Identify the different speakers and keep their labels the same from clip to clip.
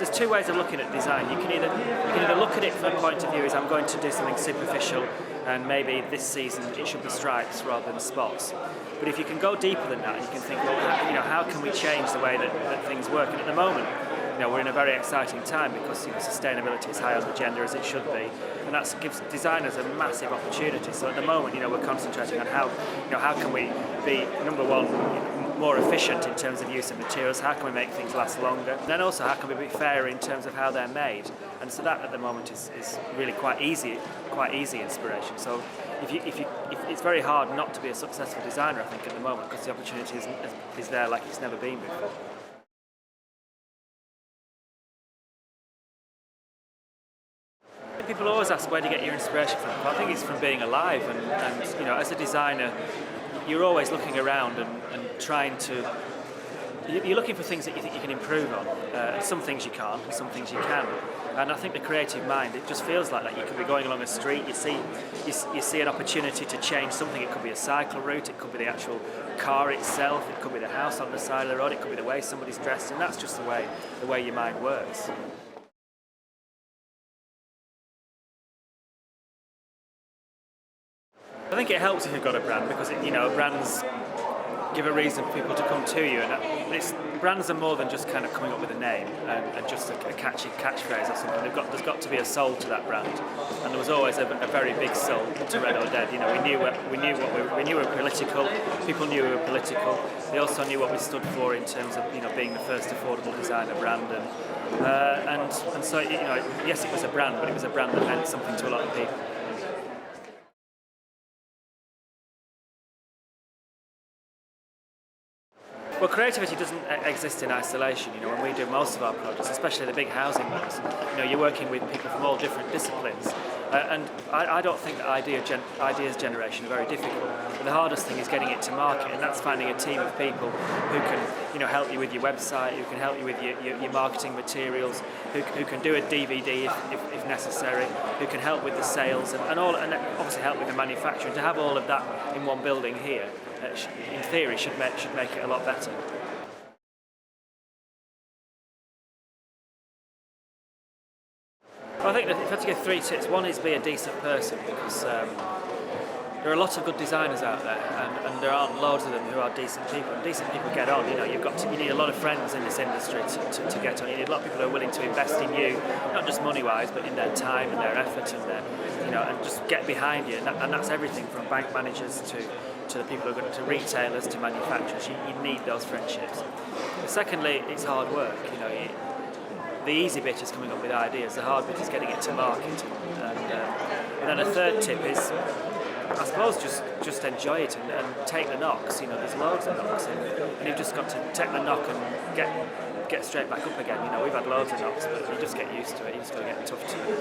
Speaker 1: there's two ways of looking at design. You can either look at it from a point of view as I'm going to do something superficial, and maybe this season it should be stripes rather than spots. But if you can go deeper than that, and you can think, well, how can we change the way that things work? And at the moment, we're in a very exciting time because sustainability is high on the agenda, as it should be, and that gives designers a massive opportunity. So at the moment, we're concentrating on how can we be, number one, more efficient in terms of use of materials, how can we make things last longer, and then also how can we be fairer in terms of how they're made. And so that at the moment is really quite easy inspiration. So if it's very hard not to be a successful designer, I think, at the moment, because the opportunity is there like it's never been before. People always ask, where do you get your inspiration from? Well, I think it's from being alive, and as a designer, you're always looking around and trying to. You're looking for things that you think you can improve on. Some things you can't, and some things you can. And I think the creative mind, it just feels like that. You could be going along a street, you see an opportunity to change something. It could be a cycle route, it could be the actual car itself, it could be the house on the side of the road, it could be the way somebody's dressed, and that's just the way your mind works. I think it helps if you've got a brand, because brands give a reason for people to come to you, but brands are more than just kind of coming up with a name and just a catchy catchphrase or something. There's got to be a soul to that brand, and there was always a very big soul to Red or Dead. We knew we were political. People knew we were political. They also knew what we stood for in terms of being the first affordable designer brand, and so yes, it was a brand, but it was a brand that meant something to a lot of people. Well, creativity doesn't exist in isolation. When we do most of our projects, especially the big housing ones, you're working with people from all different disciplines. And I don't think that ideas generation are very difficult. But the hardest thing is getting it to market, and that's finding a team of people who can help you with your website, who can help you with your marketing materials, who can do a DVD if necessary, who can help with the sales, and obviously help with the manufacturing. To have all of that in one building here, in theory, should make it a lot better. Well, I think that if I had to give 3 tips, one is be a decent person, because there are a lot of good designers out there, and there aren't loads of them who are decent people. And decent people get on. You need a lot of friends in this industry to get on. You need a lot of people who are willing to invest in you, not just money-wise, but in their time and their effort and just get behind you. And that's everything from bank managers to the people who are going to retailers to manufacturers. You need those friendships. But secondly, it's hard work. The easy bit is coming up with ideas. The hard bit is getting it to market. And then a third tip is, I suppose, just enjoy it and take the knocks. There's loads of knocks, and you've just got to take the knock and get straight back up again. We've had loads of knocks, but you just get used to it. You just got to get tough to it.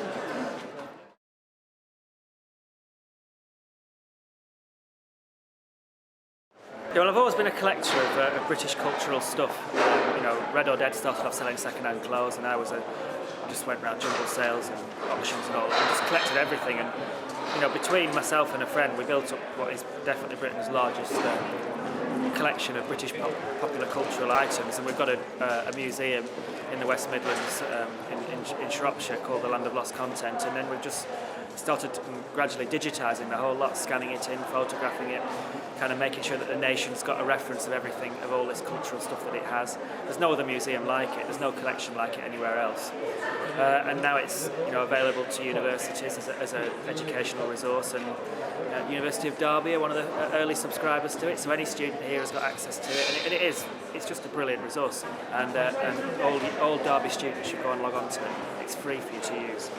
Speaker 1: Yeah, well, I've always been a collector of British cultural stuff. Red or Dead started off selling second-hand clothes, and I just went around jumble sales and auctions and all, and just collected everything. And between myself and a friend, we built up what is definitely Britain's largest collection of British popular cultural items, and we've got a museum in the West Midlands in Shropshire called the Land of Lost Content, and then we've just started gradually digitising the whole lot, scanning it in, photographing it, kind of making sure that the nation's got a reference of everything, of all this cultural stuff that it has. There's no other museum like it, there's no collection like it anywhere else. And now it's available to universities as an educational resource, and University of Derby are one of the early subscribers to it, so any student here has got access to it, and it's just a brilliant resource, and all Derby students should go and log on to it. It's free for you to use.